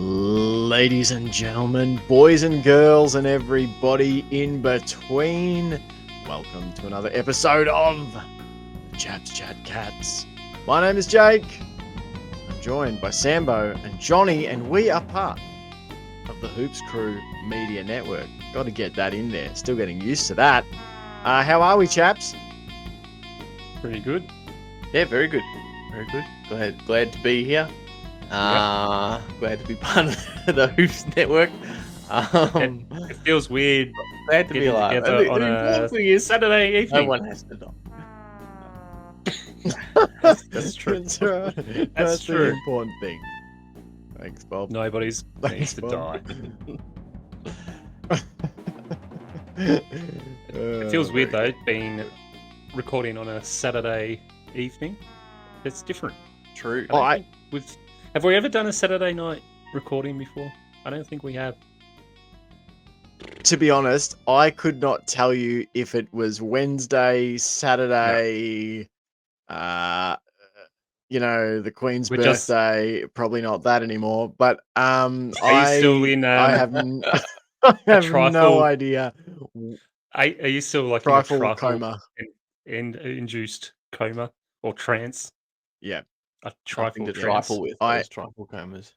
Ladies and gentlemen, boys and girls, and everybody in between, welcome to another episode of the Chaps Chat Cats. My name is Jake. I'm joined by Sambo and Johnny, and we are part of the Hoops Crew Media Network. Got to get that in there. Still getting used to that. How are we, chaps? Pretty good. Yeah, very good. Very good. Glad to be here. Glad to be part of the Hoops Network. It feels weird. Glad to be alive. Together on a Saturday evening. No one has to know. That's true. That's right. That's true. the important thing. Thanks, Bob. Nobody's needs to Bob. die. It feels weird though, being recording on a Saturday evening. It's different. True. Have we ever done a Saturday night recording before? I don't think we have. To be honest, I could not tell you if it was Wednesday, Saturday, the Queen's birthday. Probably not that anymore. But Are you still in? I have no idea. Are you still like Trifle in a coma and induced coma or trance? Yeah, a trifle to trance. trifle with those trifle comas.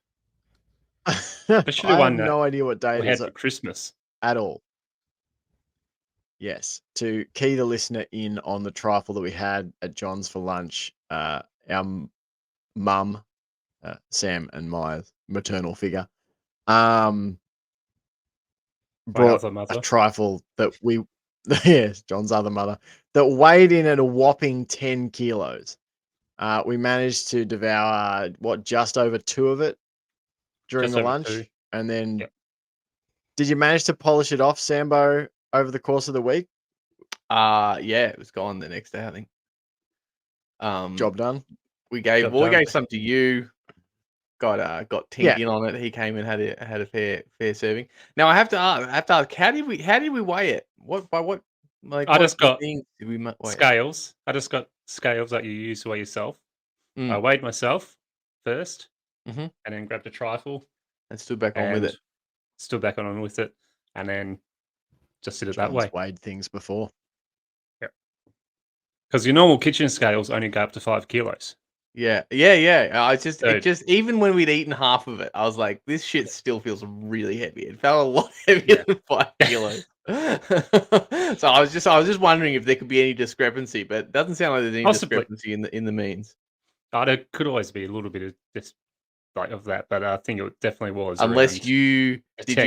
Especially I one have no idea what day it we had is for Christmas. at all. Yes, to key the listener in on the trifle that we had at John's for lunch, our mum, Sam, and my maternal figure, My brought other mother. a trifle that yes, John's other mother, that weighed in at a whopping 10 kilos. We managed to devour just over 2 of it during Just the over lunch, 2. and then Yep. Did you manage to polish it off, Sambo, over the course of the week? Yeah, it was gone the next day, I think. Job done. We gave some to you. Got Tink in on it. He came and had a fair serving. Now I have to ask, how did we weigh it? I just got things did we weigh scales. I just got scales that you use to weigh yourself. I weighed myself first, and then grabbed a trifle and stood back on with it. Stood back on with it, and then just did it that John's way. weighed things before. Yeah, because your normal kitchen scales only go up to 5 kilos. Yeah. It just even when we'd eaten half of it, I was like, this shit still feels really heavy. It felt a lot heavier than 5 kilos. So I was just wondering if there could be any discrepancy, but it doesn't sound like there's any discrepancy in the means. There could always be a little bit of this of that, but I think it definitely was. Unless did you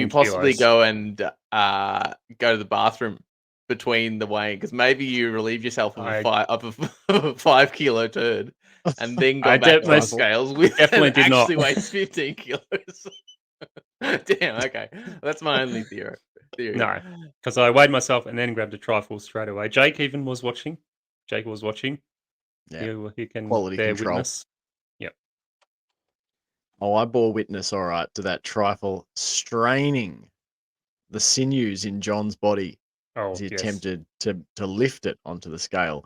possibly go and go to the bathroom between the weighing? Because maybe you relieved yourself of a 5 kilo turd and then go back to the scales with definitely did actually not. weighs 15 kilos. Damn, okay. That's my only theory. No, because I weighed myself and then grabbed a trifle straight away. Jake was watching. Yeah, he can quality bear control. witness. Yep. Oh, I bore witness, all right, to that trifle straining the sinews in John's body as he attempted to lift it onto the scale.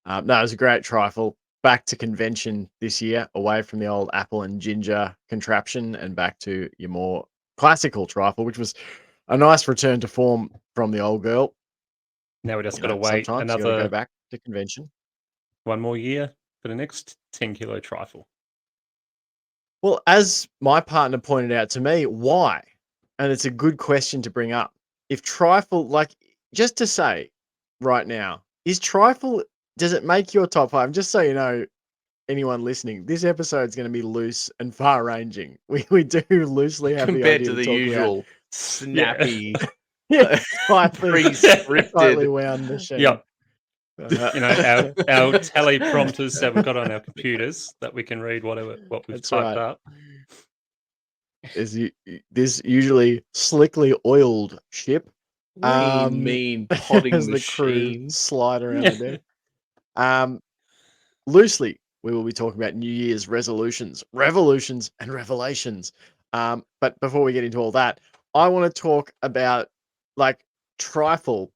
No, it was a great trifle. Back to convention this year, away from the old apple and ginger contraption and back to your more classical trifle, which was a nice return to form from the old girl. Now we just got to wait another go back to convention. One more year for the next 10 kilo trifle. Well, as my partner pointed out to me, why? And it's a good question to bring up. If trifle, just to say right now, is trifle, does it make your top 5? Just so you know, anyone listening, this episode's going to be loose and far-ranging. We do loosely have compared the idea to the usual snappy, slightly wound machine. Yep. Our teleprompters that we've got on our computers that we can read what we've typed up. Is this usually slickly oiled ship? Mean potting as the crew slide around the deck. Loosely, we will be talking about New Year's resolutions, revolutions, and revelations. But before we get into all that, I want to talk about trifle.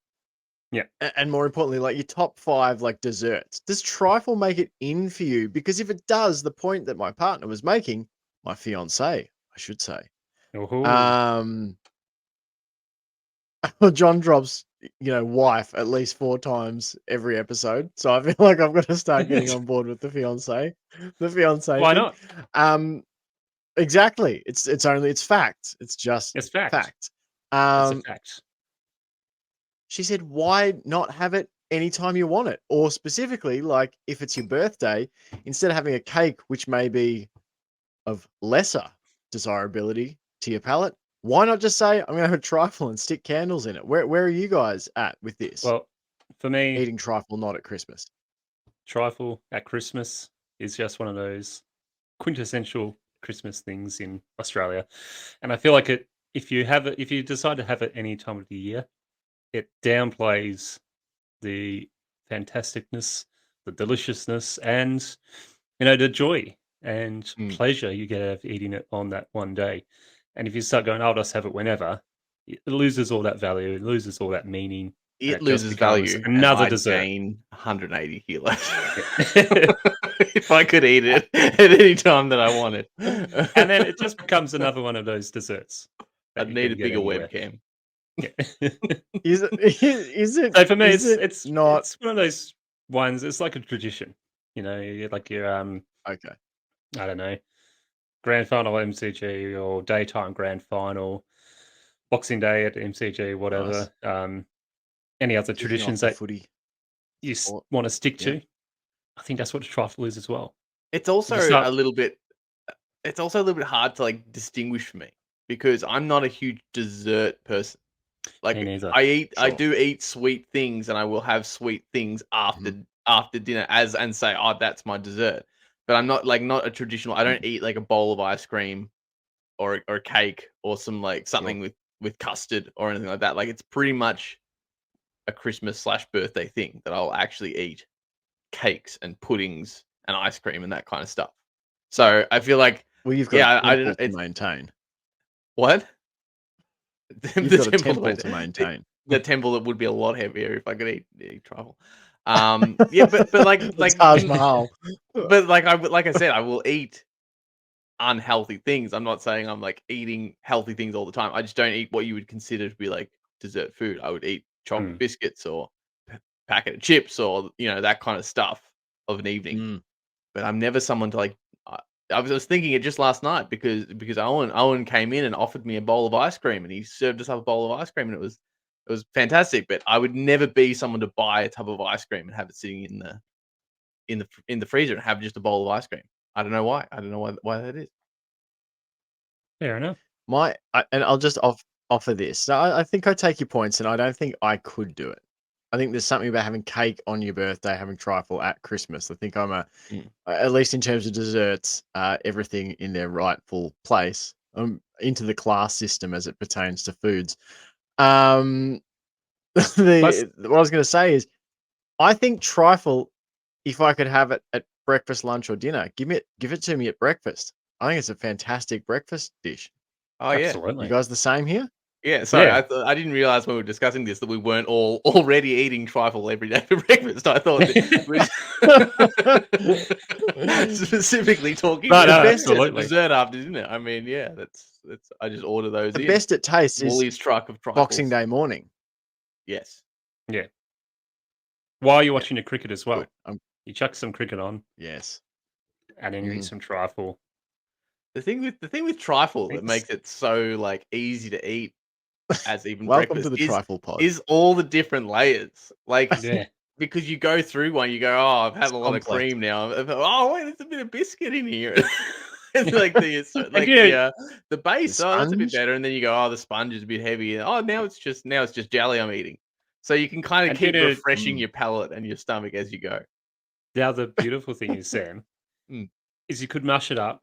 Yeah. And more importantly, your top 5 desserts. Does trifle make it in for you? Because if it does, the point that my partner was making, my fiance, I should say, Um, John drops, wife at least 4 times every episode. So I feel like I've got to start getting on board with the fiance Why thing. not? Exactly. It's fact. It's just It's fact. fact. It's a fact. She said, why not have it anytime you want it? Or specifically, like if it's your birthday, instead of having a cake, which may be of lesser desirability to your palate, why not just say, I'm going to have a trifle and stick candles in it? Where are you guys at with this? Well, for me, eating trifle not at Christmas. Trifle at Christmas is just one of those quintessential Christmas things in Australia. And I feel like if you decide to have it any time of the year, it downplays the fantasticness, the deliciousness, and the joy and pleasure you get out of eating it on that one day. And if you start going, I'll just have it whenever, it loses all that value, it loses all that meaning. It just loses becomes value. another and dessert. Gain 180 kilos if I could eat it at any time that I wanted. And then it just becomes another one of those desserts. I'd need a bigger webcam. Yeah. Is it? So for me, it's not. It's one of those ones. It's like a tradition, like your Okay. I don't know, grand final MCG or daytime grand final, Boxing Day at MCG, whatever. Nice. Any other traditions that footy you want to stick to? I think that's what the trifle is as well. It's also a little bit. It's also a little bit hard to like distinguish for me because I'm not a huge dessert person. Like Me neither. I do eat sweet things, and I will have sweet things after dinner and say, oh, that's my dessert. But I'm not a traditional. I don't eat like a bowl of ice cream or a cake or something with custard or anything like that. Like it's pretty much a Christmas / birthday thing that I'll actually eat cakes and puddings and ice cream and that kind of stuff. So I feel like, well, you've got I don't to maintain. What? You've got a temple to maintain. The temple that would be a lot heavier if I could eat trifle. Yeah, but like Taj Mahal. But like I said, I will eat unhealthy things. I'm not saying I'm like eating healthy things all the time. I just don't eat what you would consider to be like dessert food. I would eat chocolate biscuits or packet of chips or that kind of stuff of an evening. But I'm never someone to like. I was thinking it just last night because Owen came in and offered me a bowl of ice cream, and he served us up a bowl of ice cream, and it was fantastic. But I would never be someone to buy a tub of ice cream and have it sitting in the freezer and have just a bowl of ice cream. I don't know why. I don't know why that is. Fair enough. And I'll just offer this. So I think I take your points, and I don't think I could do it. I think there's something about having cake on your birthday, having trifle at Christmas. I think I'm at least in terms of desserts, everything in their rightful place. Into the class system as it pertains to foods. What I was going to say is, I think trifle, if I could have it at breakfast, lunch, or dinner, give it to me at breakfast. I think it's a fantastic breakfast dish. Oh, absolutely. You guys the same here? Yeah, sorry, yeah. I didn't realize when we were discussing this that we weren't all already eating trifle every day for breakfast. I thought specifically talking about dessert after dinner. I mean, yeah, that's I just order those. The best it tastes Woolies truck of trifles. Boxing Day morning. Yes. Yeah. While you're watching the cricket as well, you chuck some cricket on. Yes. And then you eat some trifle. The thing with trifle that makes it so like easy to eat as even welcome breakfast to the trifle pod is all the different layers. Like because you go through one, you go, oh, I've had a lot of cream now. Oh wait, there's a bit of biscuit in here. It's like the base. Oh, that's a bit better. And then you go, oh, the sponge is a bit heavy. Oh, now it's just jelly I'm eating. So you can kind of keep refreshing your palate and your stomach as you go. The other beautiful thing is, Sam, is you could mash it up,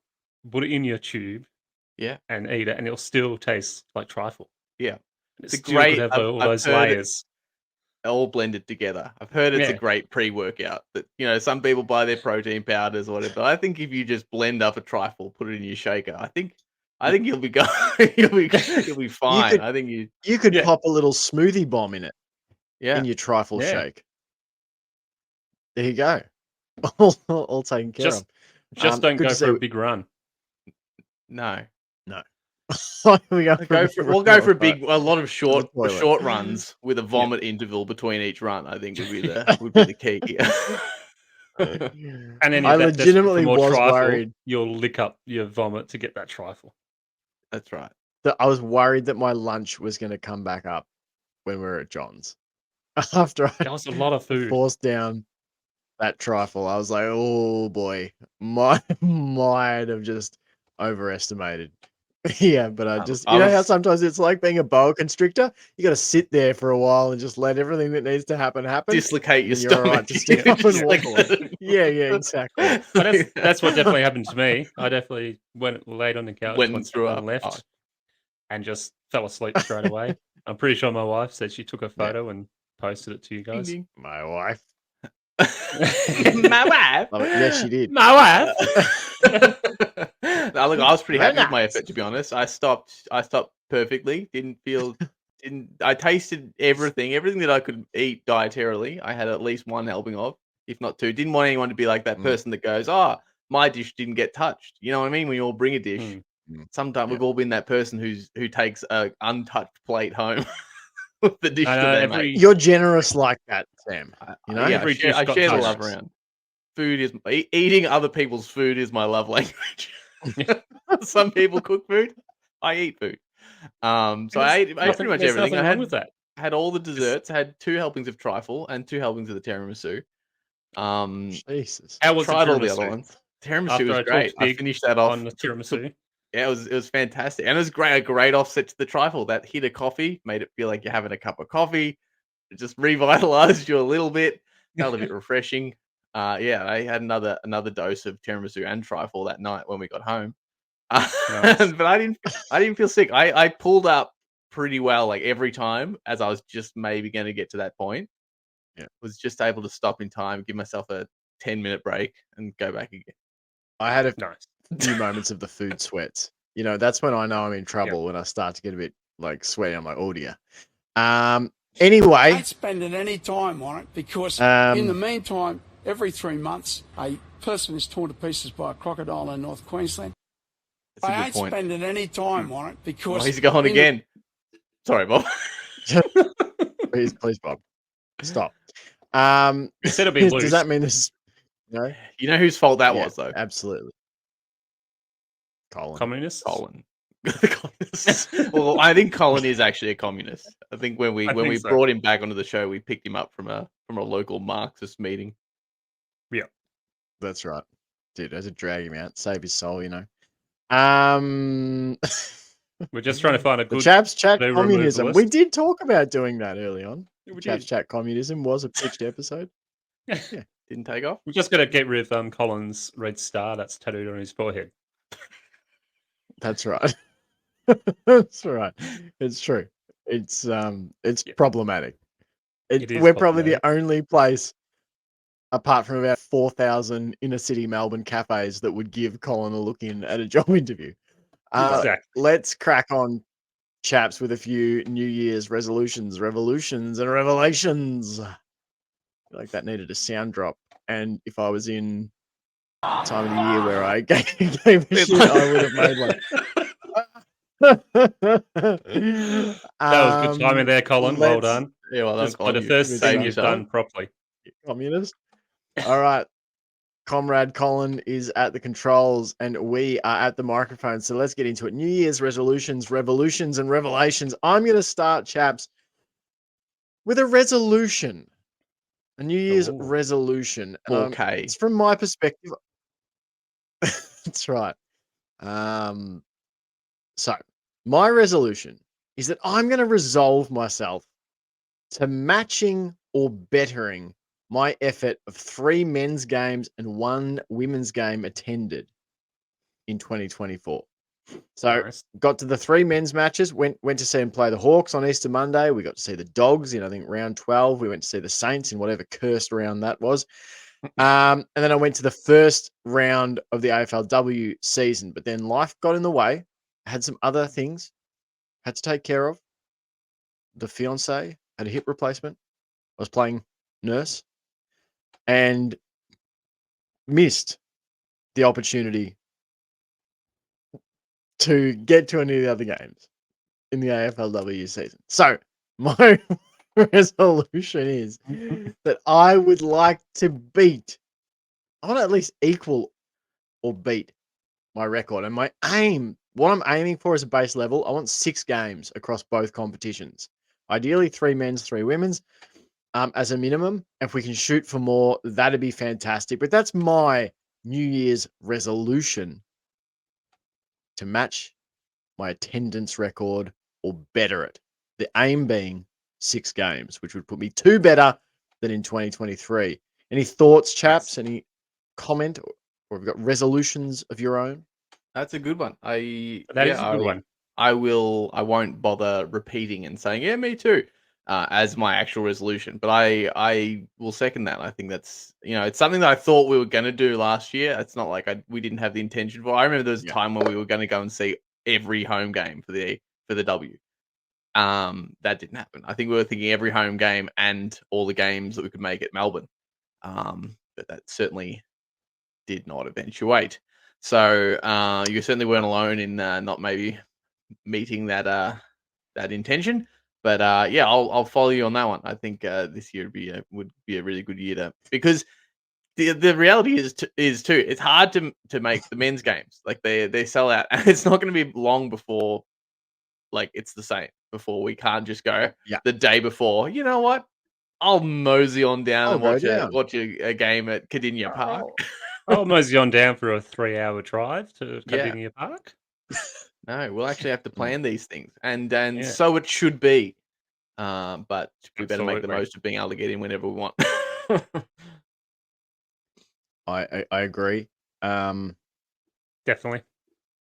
put it in your tube, and eat it, and it'll still taste like trifle. Yeah, it's great. Have all those layers all blended together. I've heard it's a great pre-workout. That some people buy their protein powders or whatever. But I think if you just blend up a trifle, put it in your shaker, I think you'll be going. you'll be fine. I think you could pop a little smoothie bomb in it. Yeah, in your trifle shake. There you go. All taken care of. Just don't go for a big run. No. We'll go for a lot of short runs with a vomit interval between each run. I think would be the key here. And then I legitimately was trifle, worried you'll lick up your vomit to get that trifle. That's right. I was worried that my lunch was going to come back up when we were at John's. After that was a lot of food. Forced down that trifle, I was like, oh boy, might have just overestimated. Yeah, but I just, you know how sometimes it's like being a boa constrictor? You got to sit there for a while and just let everything that needs to happen. Dislocate your stomach. You're all right to stand up and walk away. Yeah, exactly. But that's what definitely happened to me. I definitely laid on the couch once and left and just fell asleep straight away. I'm pretty sure my wife said she took a photo and posted it to you guys. Ding, ding. My wife. My wife. Yes, she did. My wife. Now, look, I was pretty happy with my effort, to be honest. I stopped perfectly. I tasted everything that I could eat dietarily. I had at least one helping of, if not two. Didn't want anyone to be like that person that goes, "Oh, my dish didn't get touched." You know what I mean? When you all bring a dish, sometimes we've all been that person who takes an untouched plate home with the dish that they make. You're generous like that, Sam. You know, I share the love around. Food is eating other people's food is my love language. Some people cook food, I eat food. So I ate pretty much everything. I had all the desserts. I had 2 helpings of trifle and 2 helpings of the tiramisu. Jesus, how was tried all the other ones. Tiramisu was great. I finished that off on the tiramisu. Yeah, it was fantastic, and it was great. A great offset to the trifle. That hit of coffee made it feel like you're having a cup of coffee. It just revitalized you a little bit. Felt a bit refreshing. Yeah, I had another dose of tiramisu and trifle that night when we got home. Nice. But I didn't feel sick. I pulled up pretty well, like every time as I was just maybe going to get to that point. Yeah, was just able to stop in time, give myself a 10-minute break, and go back again. I had a few moments of the food sweats. You know, that's when I know I'm in trouble when I start to get a bit like sweaty. I'm like, oh dear. Anyway, I ain't spending any time on it because in the meantime, every 3 months, a person is torn to pieces by a crocodile in North Queensland. I ain't spending any time on it because he's going again. Sorry, Bob. please, Bob, stop. Instead of being loose. Does that mean this? No, you know whose fault that was though. Absolutely, Communists. Colin. Well, I think Colin is actually a communist. I think when we brought him back onto the show, we picked him up from a local Marxist meeting. Yeah, that's right, dude. I had to drag him out, save his soul, you know. We're just trying to find a good Chaps chat communism. We did talk about doing that early on. Chaps chat communism was a pitched episode. Yeah, didn't take off. We're just gonna get rid of Colin's red star that's tattooed on his forehead. That's right. That's right. It's true. It's problematic. We're probably the only place, apart from about 4,000 inner city Melbourne cafes, that would give Colin a look in at a job interview. Exactly. Let's crack on, Chaps, with a few New Year's resolutions, revolutions, and revelations. I feel like that needed a sound drop. And if I was in time of the year where I gave a shit, I would have made one. That was good timing there, Colin. Well done. Yeah, well done, Colin. The first thing you've done properly. Communist. All right. Comrade Colin is at the controls and we are at the microphone. So let's get into it. New Year's resolutions, revolutions, and revelations. I'm going to start, Chaps, with a resolution. A New Year's resolution. Okay. It's from my perspective. That's right. So my resolution is that I'm going to resolve myself to matching or bettering my effort of 3 men's games and 1 women's game attended in 2024. So got to the 3 men's matches, went to see them play the Hawks on Easter Monday. We got to see the Dogs in, I think, round 12. We went to see the Saints in whatever cursed round that was. And then I went to the first round of the AFLW season, but then life got in the way. I had some other things I had to take care of. The fiance had a hip replacement. I was playing nurse and missed the opportunity to get to any of the other games in the AFLW season. So my resolution is that I would like to beat, I want to at least equal or beat my record. And my aim, what I'm aiming for as a base level, I want 6 games across both competitions. Ideally 3 men's, 3 women's. As a minimum. If we can shoot for more, that'd be fantastic. But that's my New Year's resolution, to match my attendance record or better it. The aim being 6 games, which would put me 2 better than in 2023. Any thoughts, chaps? Any comment, or have you got resolutions of your own? That's a good one. That is a good one. I won't bother repeating and saying, yeah, me too, as my actual resolution. But I will second that. I think that's, it's something that I thought we were going to do last year. It's not like we didn't have the intention for. I remember there was a time when we were going to go and see every home game for the W. That didn't happen. I think we were thinking every home game and all the games that we could make at Melbourne. But that certainly did not eventuate. So you certainly weren't alone in not maybe meeting that intention. But yeah, I'll follow you on that one. I think this year would be a really good year because the reality is too, it's hard to make the men's games. Like they sell out, and it's not going to be long before like it's the same. Before we can't just go the day before. You know what? I'll mosey on down and watch a game at Cardinia Park. I'll mosey on down for a 3-hour drive to Cardinia Park. No, we'll actually have to plan these things, and so it should be. But we better make the most of being able to get in whenever we want. I agree. Definitely.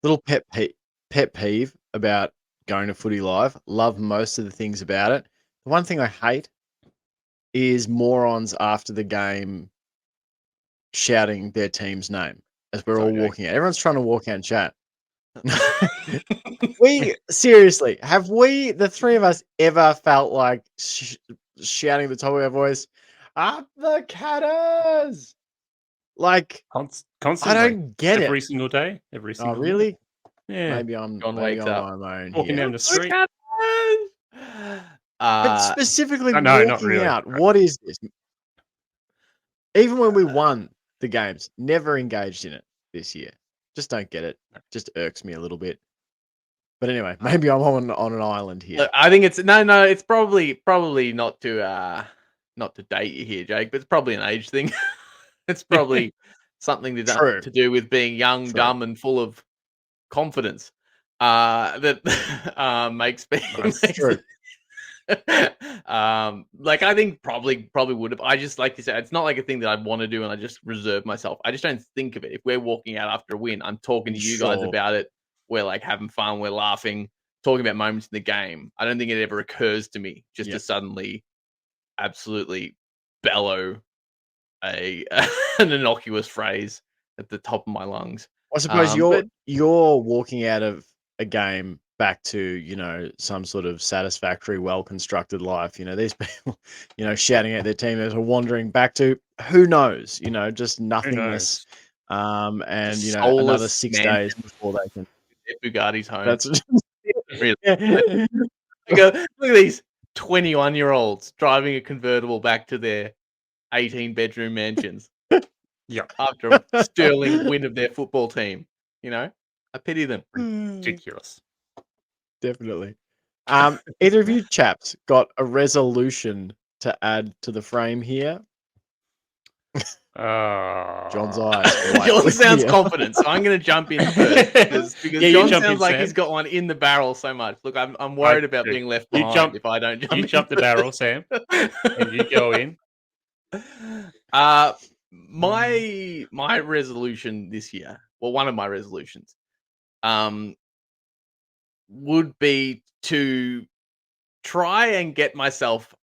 Little pet peeve about going to Footy Live. Love most of the things about it. The one thing I hate is morons after the game shouting their team's name as we're all walking out. Everyone's trying to walk out and chat. Seriously, have we, the three of us, ever felt like shouting at the top of our voice, "Up the Catters"? Like, constantly. I don't get every single day. Every single day. Really? Yeah. Maybe I'm on my own walking down the street. But specifically no, walking not really. out, what is this? Even when we won the games, never engaged in it this year. Just don't get it. Just irks me a little bit. But anyway, maybe I'm on an island here. Look, I think it's no. It's probably not to date you here, Jake, but it's probably an age thing. It's probably something to do with being young, dumb, and full of confidence. That makes me. True. Like I think probably would have. I just like to say it's not like a thing that I'd want to do, and I just reserve myself. I just don't think of it. If we're walking out after a win, I'm talking to you guys about it. We're like having fun, we're laughing, talking about moments in the game. I don't think it ever occurs to me just to suddenly absolutely bellow an innocuous phrase at the top of my lungs. I suppose you're walking out of a game back to, some sort of satisfactory, well-constructed life. These people, shouting at their teammates are wandering back to who knows, just nothingness. And another 6 days before they can. Bugatti's home. That's really. Look at these 21-year-olds driving a convertible back to their 18-bedroom mansions. After a sterling win of their football team. I pity them. Ridiculous. Definitely. Either of you chaps got a resolution to add to the frame here? John's eyes. John sounds confident, so I'm going to jump in first because John sounds like he's got one in the barrel so much. Look, I'm worried about being left behind if I don't jump. You jump the barrel, Sam, and you go in. My resolution this year, well, one of my resolutions, would be to try and get myself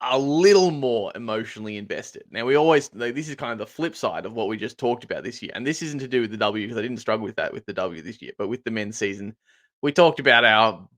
a little more emotionally invested. Now, this is kind of the flip side of what we just talked about this year. And this isn't to do with the W because I didn't struggle with that with the W this year, but with the men's season, we talked about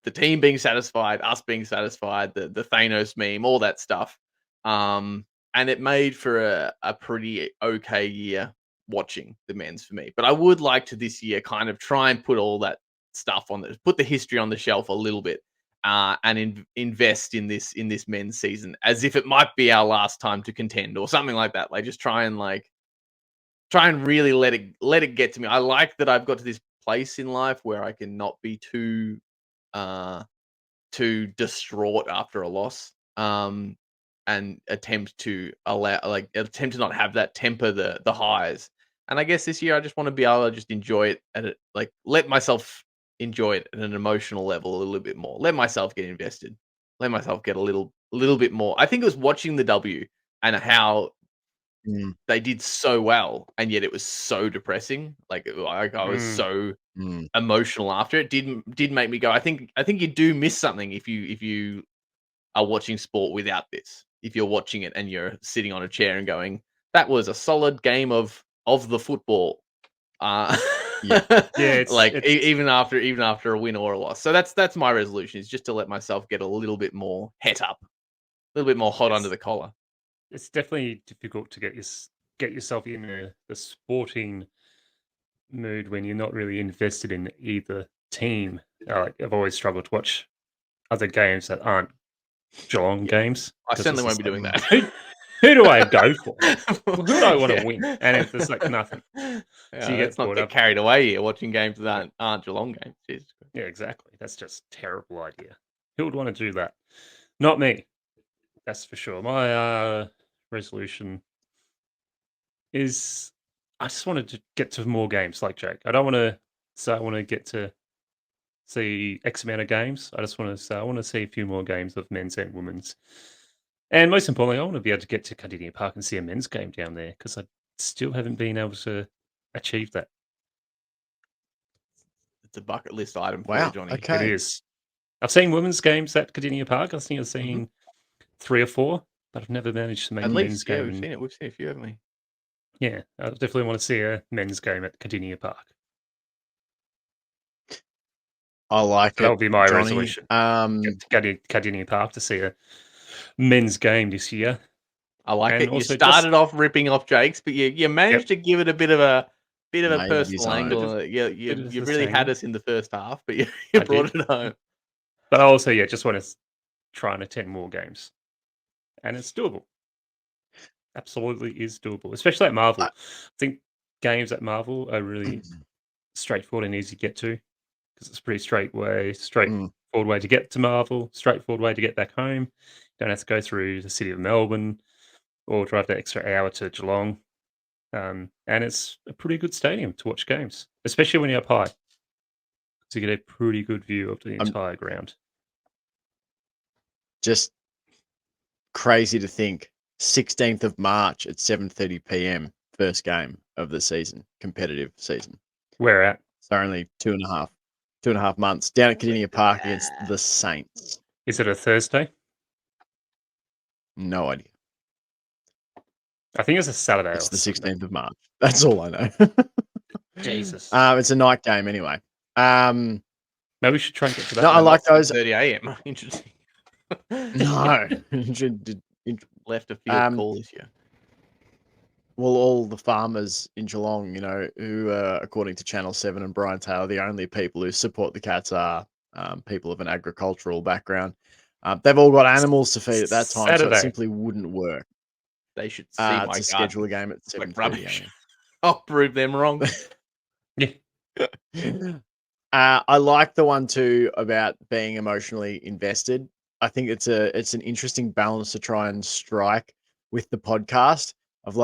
the team being satisfied, us being satisfied, the Thanos meme, all that stuff. And it made for a pretty okay year watching the men's for me. But I would like to this year kind of try and put all that stuff put the history on the shelf a little bit, and invest in this men's season as if it might be our last time to contend or something like that. Like just try and really let it get to me. I like that I've got to this place in life where I can not be too distraught after a loss. And attempt to not have that temper the highs. And I guess this year I just want to be able to just enjoy it let myself enjoy it at an emotional level a little bit more. Let myself get invested. Let myself get a little bit more. I think it was watching the W and how they did so well, and yet it was so depressing. I was so emotional after it. Did make me go. I think you do miss something if you are watching sport without this. If you're watching it and you're sitting on a chair and going, that was a solid game of the football. Even after a win or a loss. So that's my resolution, is just to let myself get a little bit more het up, a little bit more hot under the collar. It's definitely difficult to get yourself in the sporting mood when you're not really invested in either team. I've always struggled to watch other games that aren't Geelong games. I certainly won't be doing that. Who do I go for? Who do I want to win? And if there's nothing, so you get not get carried away here watching games that aren't Geelong games. Jesus. Yeah, exactly. That's just a terrible idea. Who would want to do that? Not me. That's for sure. My resolution is I just wanted to get to more games like Jake. I don't want to say I want to get to see X amount of games. I just want to say I want to see a few more games of men's and women's. And most importantly, I want to be able to get to Cardinia Park and see a men's game down there, because I still haven't been able to achieve that. It's a bucket list item for you, Johnny. Okay. It is. I've seen women's games at Cardinia Park. I think I've seen 3 or 4, but I've never managed to make a men's game. We've seen it. We've seen a few, haven't we? Yeah, I definitely want to see a men's game at Cardinia Park. I like it. That'll be my resolution. Get to Cardinia Park to see a men's game this year. I like it. You started off ripping off Jake's, but you managed to give it a bit of a personal angle. You really had us in the first half, but you brought it home. But I also just want to try and attend more games, and it's doable. Absolutely is doable, especially at Marvel. I think games at Marvel are really straightforward and easy to get to, because it's a pretty straightforward way to get to Marvel, straightforward way to get back home. You don't have to go through the city of Melbourne or drive that extra hour to Geelong. And it's a pretty good stadium to watch games, especially when you're up high, because you get a pretty good view of the entire ground. Just crazy to think. 16th of March at 7:30 p.m. first game of the season, competitive season. Where at? So only 2.5 months down at Cardinia Park against the Saints. Is it a Thursday? No idea. I think it's a Saturday. It's the 16th of March. That's all I know. Jesus. It's a night game anyway. Maybe we should try and get to that. No, I like those. 30 a.m. Interesting. No. Left a field call this year. Well, all the farmers in Geelong, who, according to Channel 7 and Brian Taylor, the only people who support the Cats are people of an agricultural background. They've all got animals to feed at that time, so it simply wouldn't work. They should see my to schedule a game at 7:30 a.m. I'll prove them wrong. I like the one too about being emotionally invested. I think it's an interesting balance to try and strike with the podcast of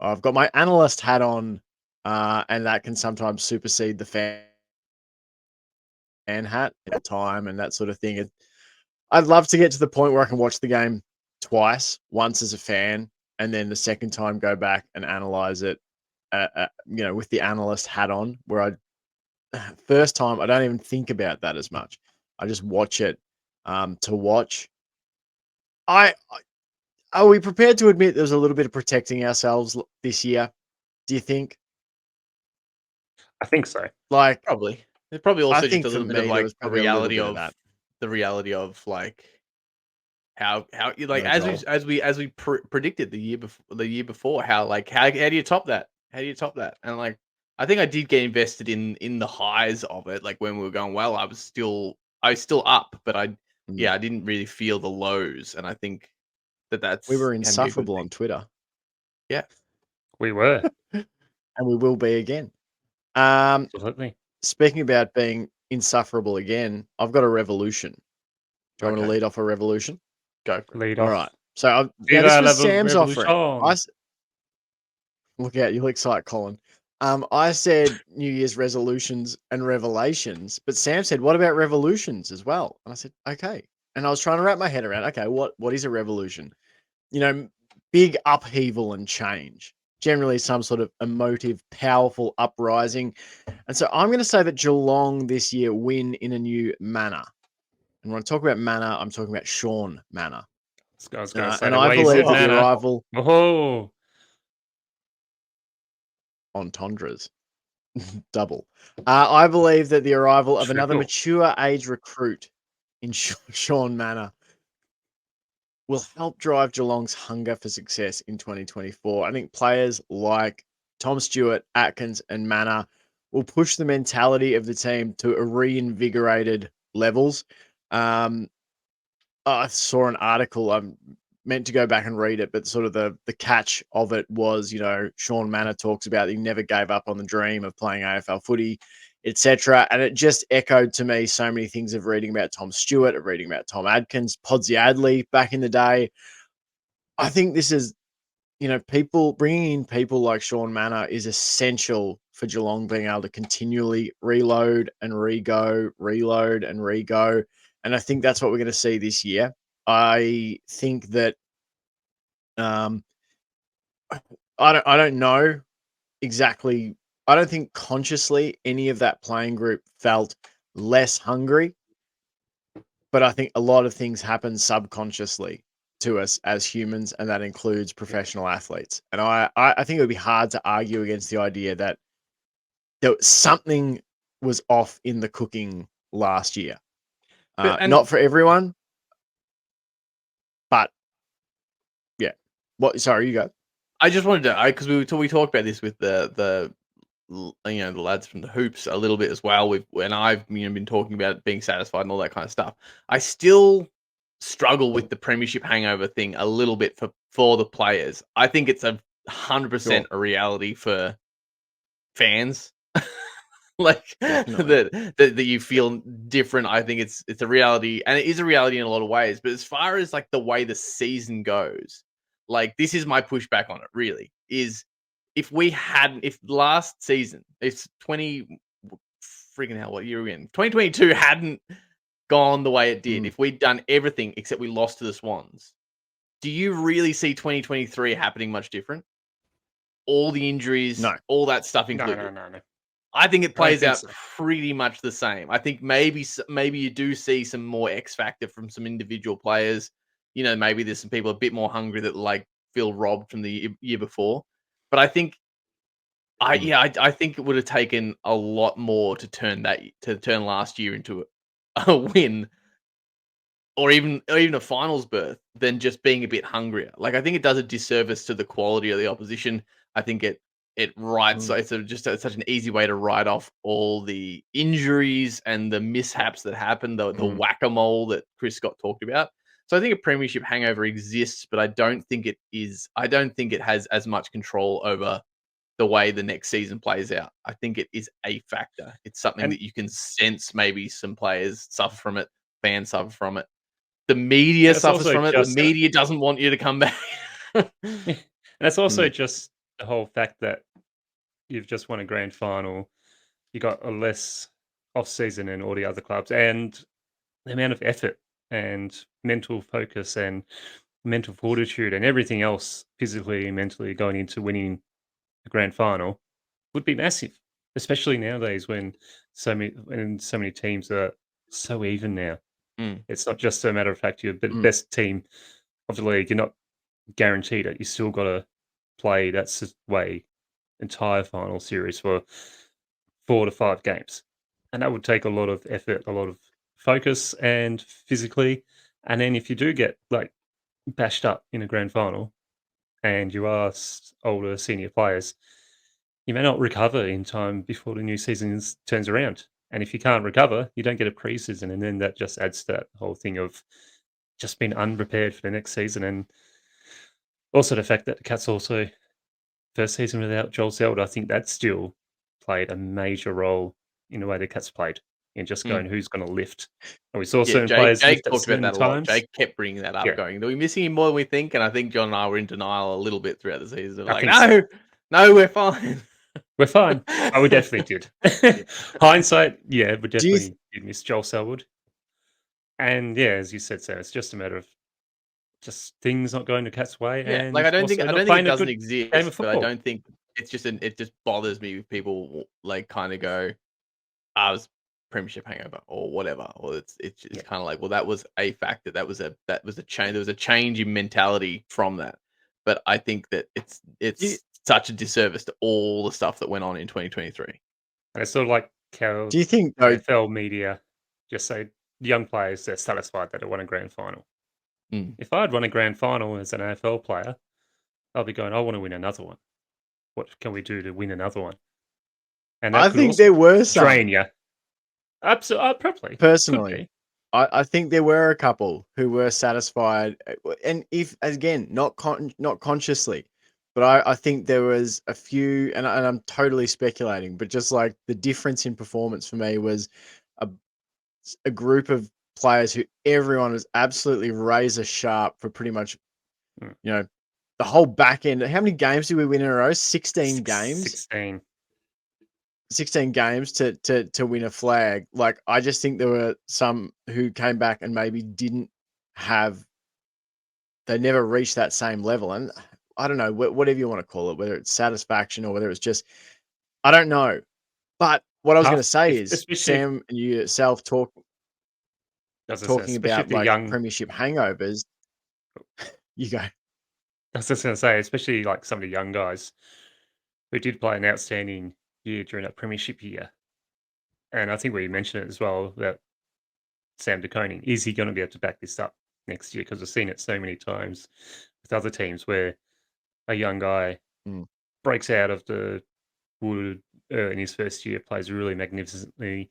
I've got my analyst hat on, and that can sometimes supersede the fan hat at time and that sort of thing. I'd love to get to the point where I can watch the game twice, once as a fan, and then the second time go back and analyze it, with the analyst hat on, where first time I don't even think about that as much. I just watch it to watch. Are we prepared to admit there's a little bit of protecting ourselves this year? Do you think? I think so. Probably. There's probably also just a little bit of the reality of how as we predicted the year before, how do you top that? How do you top that? And like, I think I did get invested in the highs of it. Like when we were going well, I was still up, but I didn't really feel the lows. And I think that's we were can be a good insufferable thing. on Twitter. Yeah, We were. And we will be again. Absolutely. Speaking about being insufferable again, I've got a revolution. Do you want me to lead off a revolution? Go for it. Lead All off. right. So Viva this was la Sam's offering. revolution. Look out, you'll excite Colin. I said New Year's resolutions and revelations, but Sam said, what about revolutions as well? And I said, okay. And I was trying to wrap my head around, okay, what is a revolution? You know, big upheaval and change. Generally some sort of emotive, powerful uprising. And so I'm going to say that Geelong this year win in a new manner. And when I talk about manner, I'm talking about Sean Manor. I was going to say and the I way you believe said that the manner. arrival Oh, entendres. Double. I believe that the arrival of another Triple. mature age recruit in Sean Manor will help drive Geelong's hunger for success in 2024. I think players like Tom Stewart, Atkins, and Manor will push the mentality of the team to a reinvigorated levels. I saw an article. I'm meant to go back and read it, but sort of the catch of it was, Sean Manor talks about he never gave up on the dream of playing AFL footy, etc. And it just echoed to me so many things of reading about Tom Stewart, of reading about Tom Adkins, Podsy Adley back in the day. I think this is, people bringing in people like Sean Manor is essential for Geelong being able to continually reload and re-go, reload and re-go. And I think that's what we're going to see this year. I think that I don't know exactly. I don't think consciously any of that playing group felt less hungry, but I think a lot of things happen subconsciously to us as humans, and that includes professional athletes. And I think it would be hard to argue against the idea that something was off in the cooking last year. Not for everyone, but yeah. Sorry, you go. I just wanted to, because we talked about this with the lads from the hoops a little bit as well. When I've been talking about being satisfied and all that kind of stuff. I still struggle with the premiership hangover thing a little bit for the players. I think it's 100% a reality for fans. Like that you feel different. I think it's a reality, and it is a reality in a lot of ways. But as far as like the way the season goes, like this is my pushback on it. Really, is if last season, it's 20 freaking hell, what year are we in? 2022 hadn't gone the way it did. If we'd done everything except we lost to the Swans, do you really see 2023 happening much different? All the injuries, all that stuff included. No. I think it plays out pretty much the same. I think maybe you do see some more X factor from some individual players. Maybe there's some people a bit more hungry that like feel robbed from the year before. But I think, I think it would have taken a lot more to turn last year into a win, or even a finals berth, than just being a bit hungrier. Like I think it does a disservice to the quality of the opposition. I think it writes it's such an easy way to write off all the injuries and the mishaps that happened, the whack-a-mole that Chris Scott talked about. So I think a premiership hangover exists, but I don't think it has as much control over the way the next season plays out. I think it is a factor. It's something that you can sense. Maybe some players suffer from it, fans suffer from it, the media suffers from it. The media doesn't want you to come back. And it's also just the whole fact that you've just won a grand final, you got a less off season in all the other clubs, and the amount of effort and mental focus and mental fortitude and everything else, physically and mentally, going into winning a grand final would be massive, especially nowadays when so many teams are so even now. It's not just a matter of fact you're the best team of the league. You're not guaranteed it. You still got to play that way entire final series for 4 to 5 games, and that would take a lot of effort, a lot of focus, and physically. And then if you do get like bashed up in a grand final, and you are older senior players, you may not recover in time before the new season turns around. And if you can't recover, you don't get a preseason, and then that just adds to that whole thing of just being unprepared for the next season, and also the fact that the Cats also first season without Joel Selwood, I think that still played a major role in the way the Cats played in just going, who's going to lift? And we saw certain players Jake lift at talked about certain that a lot. times. Jake kept bringing that up, Yeah. going, "Are we missing him more than we think?" And I think John and I were in denial a little bit throughout the season. I Like, think so. no, we're fine. We're fine. Oh, we definitely did. Hindsight, yeah, we definitely did miss Joel Selwood. And yeah, as you said, Sam, it's just a matter of just things not going the Cats' way, Yeah, and like I don't think also not it playing a doesn't good exist, game of but I football. don't think it's just it just bothers me if people like kind of go, "I was premiership hangover" or whatever, or it's kind of like, well, that was a factor, that was a change, there was a change in mentality from that. But I think that it's such a disservice to all the stuff that went on in 2023. And it's sort of like how Do you think NFL media just say young players they're satisfied that they won a grand final. If I'd won a grand final as an AFL player, I'll be going, I want to win another one. What can we do to win another one? And that I could think also there were some. drain you. Absolutely, probably. Personally, I think there were a couple who were satisfied, and if again not consciously, but I think there was a few, and I'm totally speculating, but just like the difference in performance for me was a group of players who everyone was absolutely razor sharp for pretty much, the whole back end. How many games did we win in a row? 16 games. 16 games to win a flag. Like, I just think there were some who came back and maybe they never reached that same level. And I don't know, whatever you want to call it, whether it's satisfaction or whether it's just, I don't know. But what I was going to say is, Sam and you yourself talking about like premiership hangovers. You go. I was just going to say, especially like some of the young guys who did play an outstanding year during that premiership year. And I think we mentioned it as well that Sam de Koning, is he going to be able to back this up next year? Because I've seen it so many times with other teams where a young guy breaks out of the wood in his first year, plays really magnificently,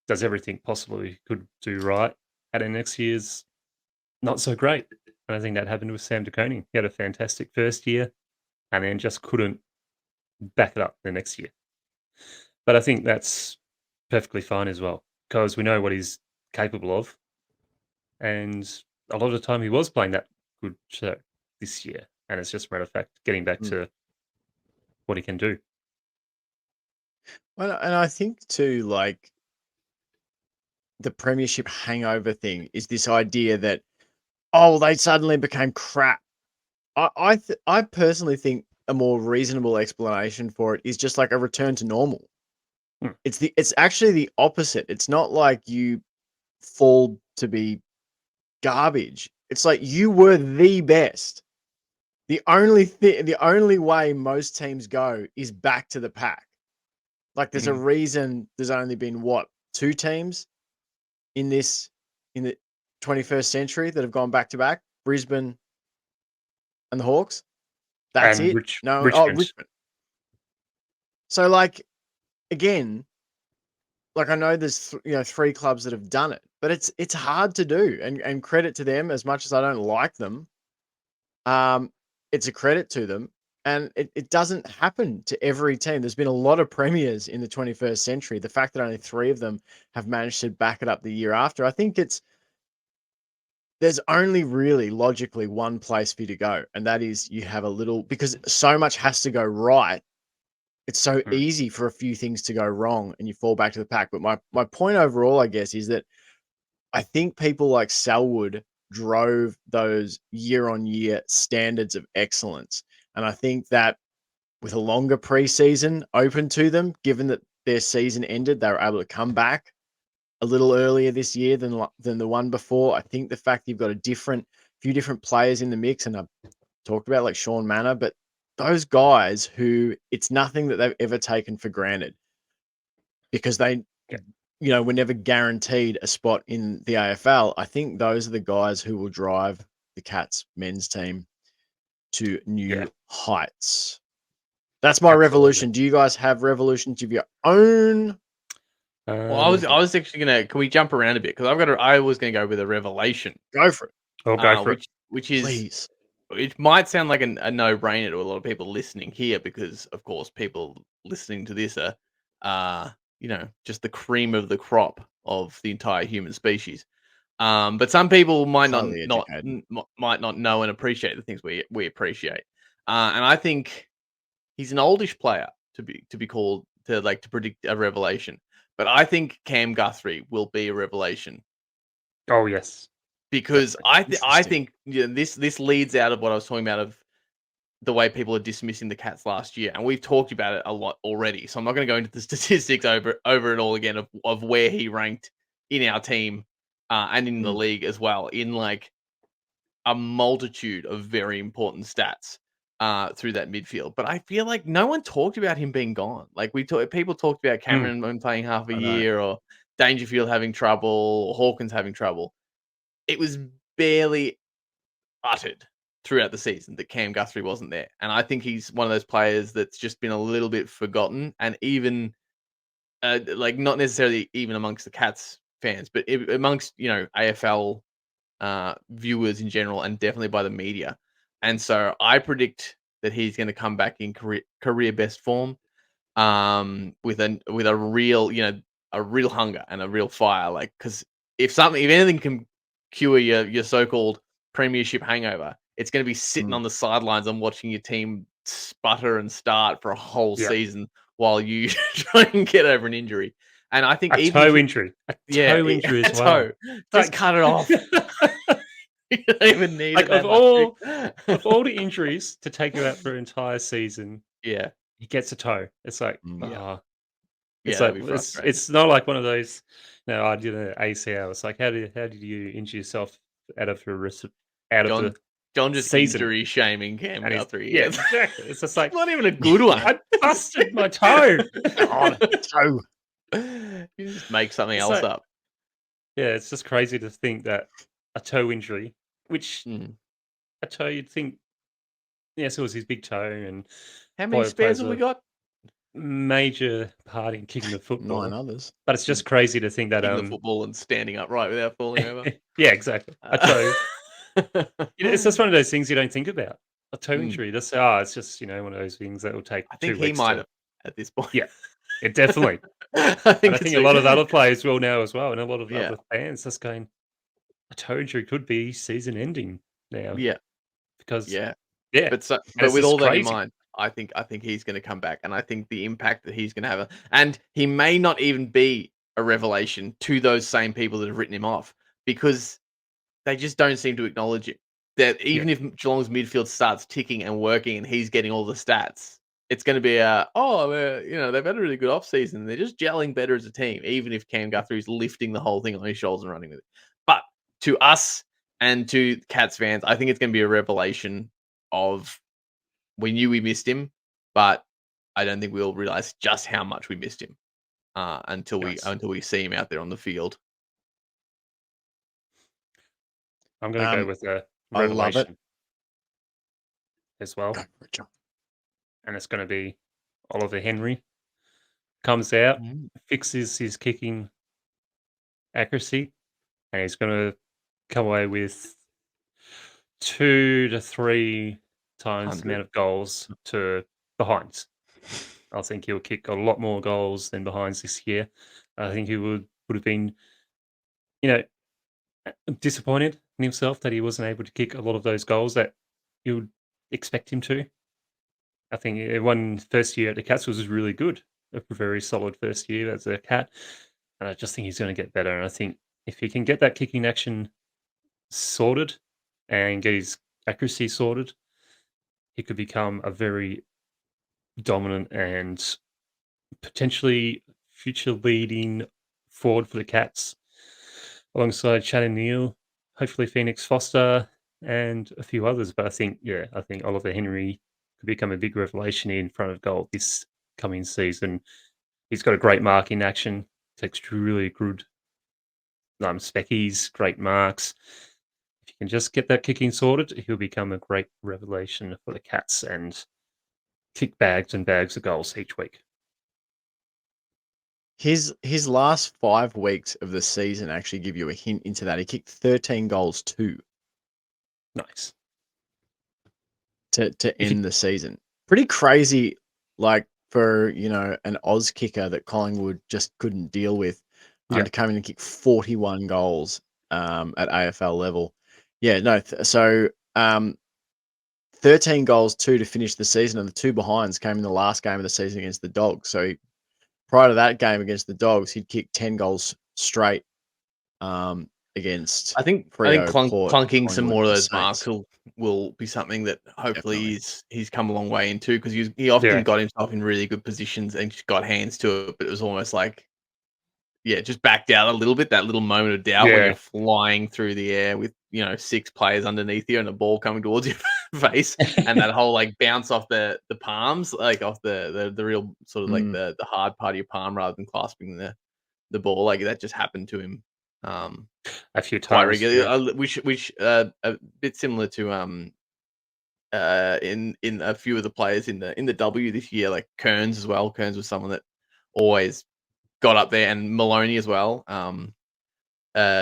does everything possible he could do right, and then next year's not so great. And I think that happened with Sam de Koning. He had a fantastic first year and then just couldn't back it up the next year. But I think that's perfectly fine as well, because we know what he's capable of. And a lot of the time he was playing that good show this year. And it's just a matter of fact, getting back to what he can do. Well, and I think too, like, the premiership hangover thing is this idea that, they suddenly became crap. I personally think a more reasonable explanation for it is just like a return to normal. It's actually the opposite. It's not like you fall to be garbage. It's like you were the best. The only way most teams go is back to the pack. Like, there's a reason there's only been 2 teams in the 21st century that have gone back to back, Brisbane and the Hawks. That's and it. Richmond. So, like, again, like, I know there's 3 clubs that have done it, but it's hard to do, and credit to them. As much as I don't like them, it's a credit to them, and it doesn't happen to every team. There's been a lot of premiers in the 21st century. The fact that only 3 of them have managed to back it up the year after, I think there's only really logically one place for you to go, and that is you have a little, because so much has to go right. It's so easy for a few things to go wrong and you fall back to the pack. But my point overall, I guess, is that I think people like Selwood drove those year-on-year standards of excellence. And I think that with a longer preseason open to them, given that their season ended, they were able to come back a little earlier this year than the one before. I think the fact you've got few different players in the mix, and I've talked about like Sean Manor, but those guys who it's nothing that they've ever taken for granted, because they, were never guaranteed a spot in the AFL. I think those are the guys who will drive the Cats men's team to new heights. That's my revolution. Do you guys have revolutions of your own? Well, I was actually gonna. Can we jump around a bit? Because I was gonna go with a revelation. Go for it. Oh, go for it. Which is, Please. It might sound like a no-brainer to a lot of people listening here, because of course people listening to this are, just the cream of the crop of the entire human species. But some people might not know and appreciate the things we appreciate. And I think he's an oldish player to be called to predict a revelation. But I think Cam Guthrie will be a revelation. Oh yes, because I think this leads out of what I was talking about of the way people are dismissing the Cats last year, and we've talked about it a lot already. So I'm not going to go into the statistics over it all again of where he ranked in our team and in the league as well, in like a multitude of very important stats through that midfield. But I feel like no one talked about him being gone. Like people talked about Cameron playing half a year, or Dangerfield having trouble, or Hawkins having trouble. It was barely uttered throughout the season that Cam Guthrie wasn't there. And I think he's one of those players that's just been a little bit forgotten, and even not necessarily even amongst the Cats fans, but amongst, AFL viewers in general, and definitely by the media. And so I predict that he's going to come back in career best form, with a real, a real hunger and a real fire. Like, because if anything can cure your so-called premiership hangover, it's going to be sitting on the sidelines and watching your team sputter and start for a whole season while you try and get over an injury. And I think a toe injury as well. Just cut it off. You don't even need it. Of all the injuries to take you out for an entire season, he gets a toe. It's like, it's not like one of those. No, I did an ACL. It's like, how did you injure yourself out of the John just season? Injury shaming Cam Guthrie. Yeah, exactly. It's just like, not even a good one. I busted my toe. Toe. You just make something else up. Yeah, it's just crazy to think that a toe injury, which a toe you'd think, yes, it was his big toe. And how many spares have we got? Major part in kicking the football. 9 others. But it's just crazy to think that the football and standing upright without falling over. Yeah, exactly. A toe. It's just one of those things you don't think about. A toe injury. It's just one of those things that will take. I think he might have at this point. Yeah, it definitely. I think a lot of other players will now as well, and a lot of other fans just going, a toe injury could be season ending now. Yeah, because but with all that in mind, I think he's going to come back, and I think the impact that he's going to have, and he may not even be a revelation to those same people that have written him off, because they just don't seem to acknowledge it. That even if Geelong's midfield starts ticking and working, and he's getting all the stats, it's going to be they've had a really good off season. They're just gelling better as a team, even if Cam Guthrie's lifting the whole thing on his shoulders and running with it. But to us and to Cats fans, I think it's going to be a revelation of, we knew we missed him, but I don't think we'll realize just how much we missed him until we see him out there on the field. I'm going to go with a revelation as well. And it's going to be Oliver Henry. Comes out, fixes his kicking accuracy, and he's going to come away with 2 to 3 times the amount of goals to behinds. I think he'll kick a lot more goals than behinds this year. I think he would have been, disappointed in himself that he wasn't able to kick a lot of those goals that you would expect him to. I think one first year at the Cats was really good. A very solid first year as a Cat. And I just think he's going to get better. And I think if he can get that kicking action sorted and get his accuracy sorted, he could become a very dominant and potentially future leading forward for the Cats, alongside Shannon Neal, hopefully Phoenix Foster, and a few others. But I think Oliver Henry could become a big revelation in front of goal this coming season. He's got a great mark in action, takes really good speckies, great marks. If you can just get that kicking sorted, he'll become a great revelation for the Cats. And kick bags and bags of goals each week. His last 5 weeks of the season actually give you a hint into that. He kicked 13 goals too. Nice. To end the season. Pretty crazy, like for an Oz kicker that Collingwood just couldn't deal with. To come in and kick 41 goals at AFL level. Yeah, no. So 13 goals, 2 to finish the season, and the 2 behinds came in the last game of the season against the Dogs. So prior to that game against the Dogs, he'd kicked 10 goals straight against. I think Port, clunking some more of those Saints. marks will be something that hopefully he's come a long way into, because he often got himself in really good positions and just got hands to it, but it was almost like just backed out a little bit, that little moment of doubt when you're flying through the air with 6 players underneath you and a ball coming towards your face, and that whole like bounce off the palms, like off the real sort of like the hard part of your palm rather than clasping the ball, like that just happened to him a few times quite regularly. Which a bit similar to in a few of the players in the W this year, like Kearns as well. Kearns was someone that always got up there, and Maloney as well.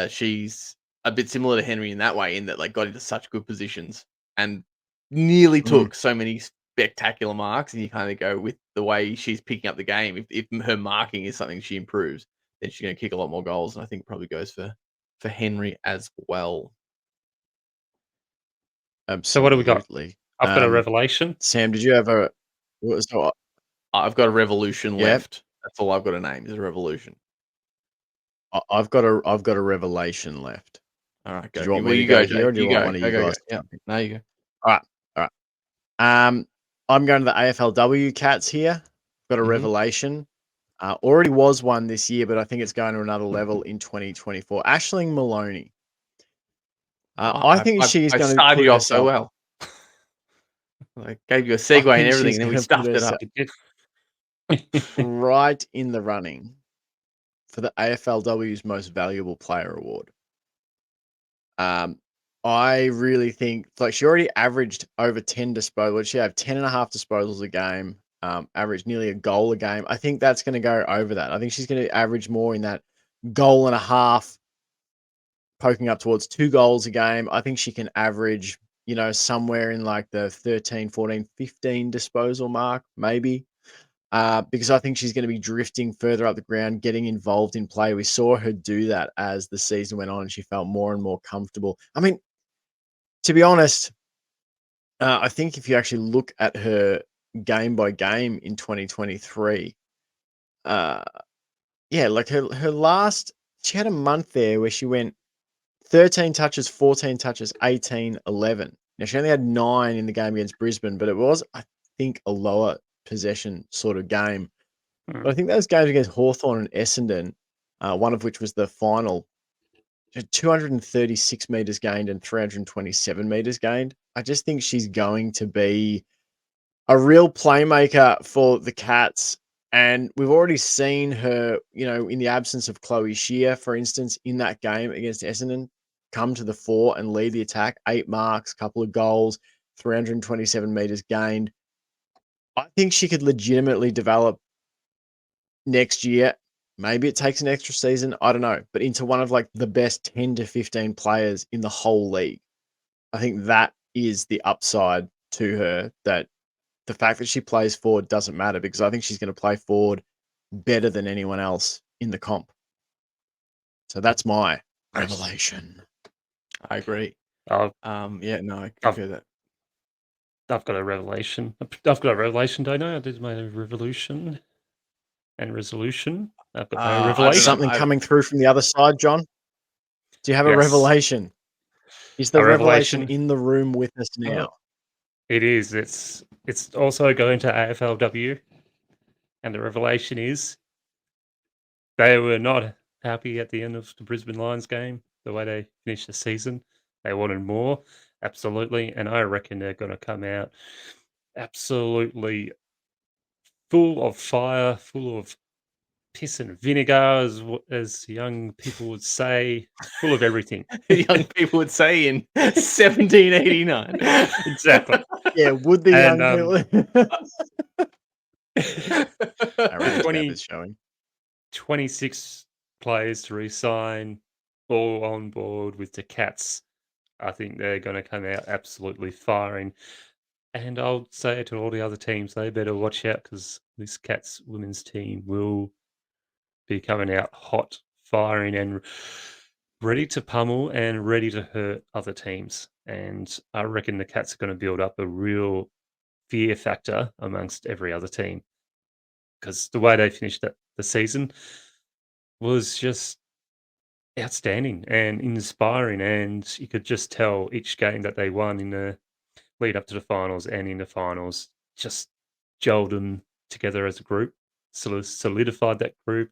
She's a bit similar to Henry in that way, in that like got into such good positions and nearly took so many spectacular marks, and you kind of go, with the way she's picking up the game, if her marking is something she improves, then she's going to kick a lot more goals, and I think it probably goes for Henry as well. Absolutely. So what do we got? I've got a revelation. Sam, did you have a? I've got a revolution left. That's all I've got to name is a revolution. I've got a revelation left. All right, go. Do you want me to go here, or do you want one of you guys? Yeah, no, you go. All right. I'm going to the AFLW Cats here. Got a revelation. Already was one this year, but I think it's going to another level in 2024. Aisling Maloney. I think she's going to start you off so well. I gave you a segue and everything, and then we stuffed it up. Right in the running for the AFLW's Most Valuable Player Award. I really think, like, she already averaged over 10 disposals. She had 10.5 disposals a game, averaged nearly a goal a game. I think that's going to go over that. I think she's going to average more in that goal and a half, poking up towards 2 goals a game. I think she can average, somewhere in like the 13, 14, 15 disposal mark, maybe. Because I think she's going to be drifting further up the ground, getting involved in play. We saw her do that as the season went on, and she felt more and more comfortable. I mean, to be honest, I think if you actually look at her game by game in 2023, like her last, she had a month there where she went 13 touches, 14 touches, 18, 11. Now, she only had 9 in the game against Brisbane, but it was, I think, a lower possession sort of game. But I think those games against Hawthorn and Essendon, one of which was the final, 236 meters gained and 327 meters gained. I just think she's going to be a real playmaker for the Cats. And we've already seen her, in the absence of Chloe Shear, for instance, in that game against Essendon, come to the fore and lead the attack. 8 marks, couple of goals, 327 meters gained. I think she could legitimately develop next year. Maybe it takes an extra season. I don't know. But into one of like the best 10 to 15 players in the whole league. I think that is the upside to her, that the fact that she plays forward doesn't matter, because I think she's going to play forward better than anyone else in the comp. So that's my revelation. I agree. I agree with that. I've got a revelation. I've got a revelation, don't I? I did my revolution and resolution. I've got my revelation. Something coming through from the other side, John? Do you have a revelation? Is the revelation in the room with us now? It is. It's also going to AFLW. And the revelation is they were not happy at the end of the Brisbane Lions game, the way they finished the season. They wanted more, absolutely. And I reckon they're going to come out absolutely full of fire, full of piss and vinegar, as young people would say, full of everything. Young people would say in 1789. Exactly. Yeah, would the And, young people? Our age 20 gap is showing. 26 players to re-sign, all on board with the Cats. I think they're going to come out absolutely firing. And I'll say to all the other teams, they better watch out because this Cats women's team will be coming out hot, firing, and ready to pummel and ready to hurt other teams. And I reckon the Cats are going to build up a real fear factor amongst every other team because the way they finished the season was just outstanding and inspiring, and you could just tell each game that they won in the lead up to the finals and in the finals just gelled them together as a group, solidified that group,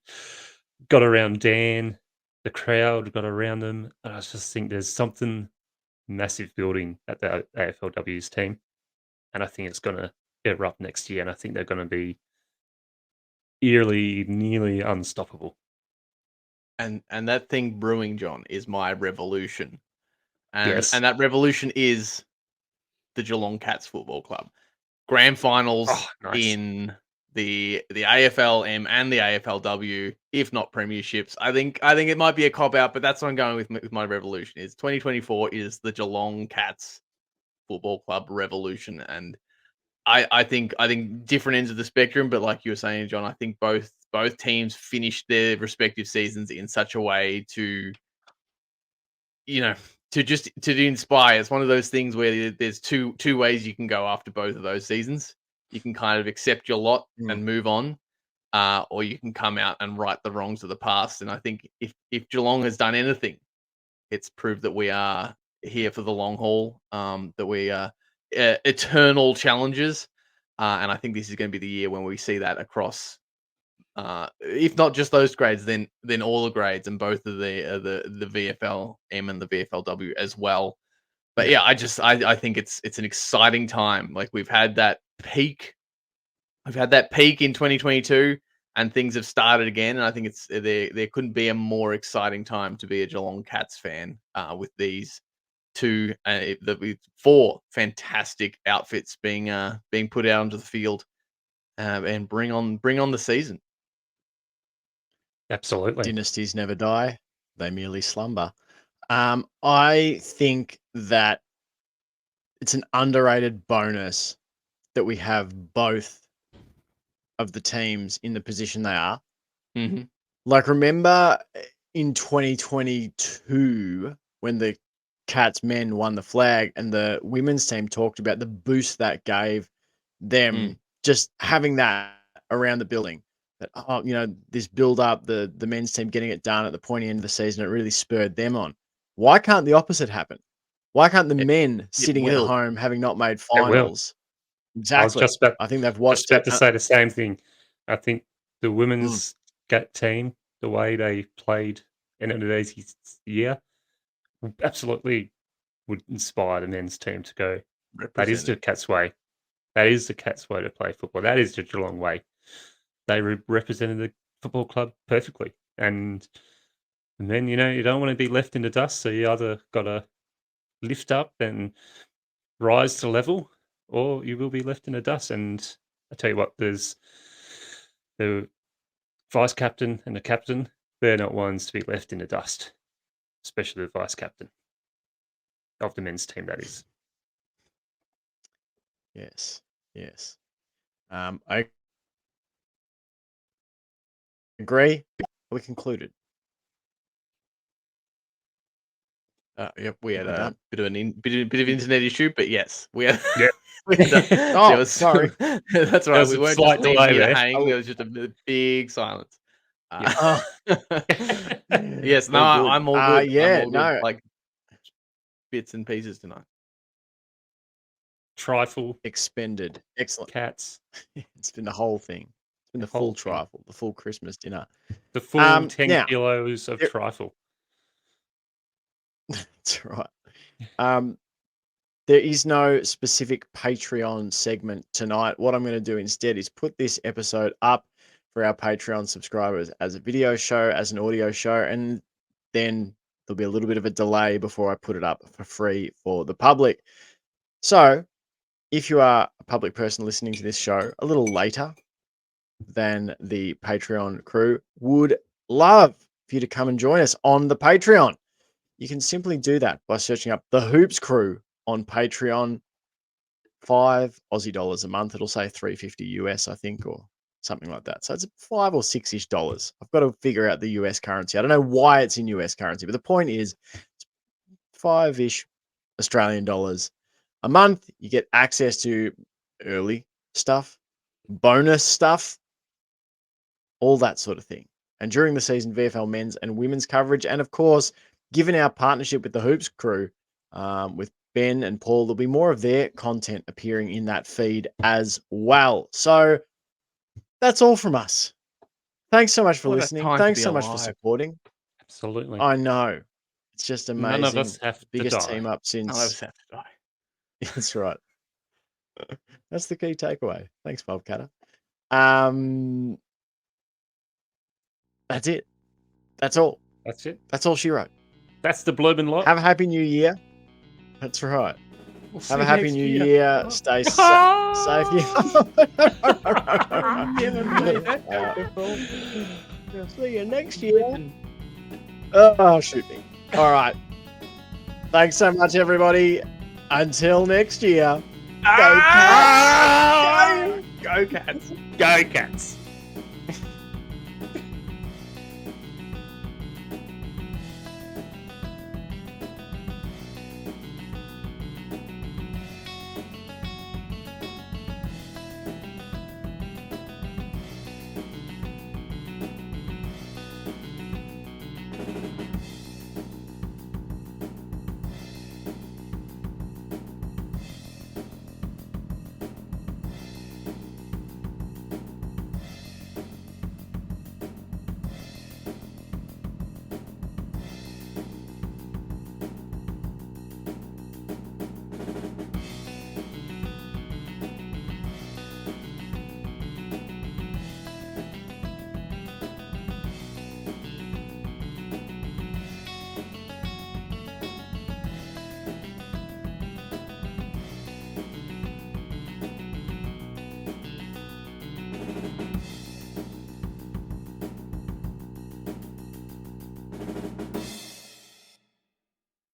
got around Dan, the crowd got around them. And I just think there's something massive building at the AFLW's team, and I think it's going to erupt next year, and I think they're going to be eerily, nearly unstoppable. And that thing brewing, John, is my revolution. And Yes. and that revolution is the Geelong Cats Football Club. Grand finals in the AFLM and the AFLW, if not premierships. I think it might be a cop out, but that's what I'm going with my revolution. Is 2024 is the Geelong Cats Football Club revolution, and I think different ends of the spectrum, but like you were saying, John, I think both teams finished their respective seasons in such a way to, to inspire. It's one of those things where there's two ways you can go after both of those seasons. You can kind of accept your lot and move on, or you can come out and right the wrongs of the past. And I think if Geelong has done anything, it's proved that we are here for the long haul, that we are eternal challengers. And I think this is going to be the year when we see that across, if not just those grades, then all the grades and both of the VFLM and the VFLW as well. But yeah, I think it's an exciting time. Like we've had that peak in 2022, and things have started again. And I think there couldn't be a more exciting time to be a Geelong Cats fan, with these four fantastic outfits being put out onto the field, and bring on the season. Absolutely. Dynasties never die; they merely slumber. I think that it's an underrated bonus that we have both of the teams in the position they are. Mm-hmm. Like, remember in 2022 when the Cats men won the flag and the women's team talked about the boost that gave them, just having that around the building. That, this build up, the men's team getting it done at the pointy end of the season, it really spurred them on. Why can't the opposite happen? Why can't the men sitting at home having not made finals? Exactly. I think they've watched to say the same thing. I think the women's team, the way they played in Indonesia's year, absolutely would inspire the men's team to go. That is the Cats way. That is the Cats way to play football. That is the Geelong way. They represented the football club perfectly. And then, you don't want to be left in the dust. So you either got to lift up and rise to level, or you will be left in the dust. And I tell you what, there's the vice captain and the captain. They're not ones to be left in the dust, especially the vice captain of the men's team, that is. Yes. I agree. We concluded. Yep, we had a bit of internet issue, but yes, we had. Yeah. Sorry, that's right. We weren't just leaving you to hang. There was just a big silence. Yes, no, I'm all good. Yeah, I'm all good. Like bits and pieces tonight. Trifle expended. Excellent. Cats. It's been the whole thing. It's been the full trifle, the full Christmas dinner. The full 10 kilos of trifle. That's right. There is no specific Patreon segment tonight. What I'm going to do instead is put this episode up for our Patreon subscribers as a video show, as an audio show, and then there'll be a little bit of a delay before I put it up for free for the public. So if you are a public person listening to this show a little later than the Patreon crew, would love for you to come and join us on the Patreon. You can simply do that by searching up the Hoops Crew on Patreon. $5 Aussie a month. It'll say $3.50 US, I think, or something like that. So it's $5 or $6-ish dollars. I've got to figure out the US currency. I don't know why it's in US currency, but the point is it's 5-ish Australian dollars a month. You get access to early stuff, bonus stuff, all that sort of thing. And during the season, VFL men's and women's coverage. And of course, given our partnership with the Hoops Crew, with Ben and Paul, there'll be more of their content appearing in that feed as well. So that's all from us. Thanks so much for listening. Thanks so much for supporting. Absolutely. I know. It's just amazing. None of us have to Biggest die. team up since. None of us have to die. That's right. That's the key takeaway. Thanks, Bob Cutter. That's it. That's all. That's it. That's all she wrote. That's the blooming lot. Have a happy new year. That's right. Have a happy new year. Stay safe. See you next year. Oh, shoot me. All right. Thanks so much, everybody. Until next year. Go Cats. Go Cats. Go Cats.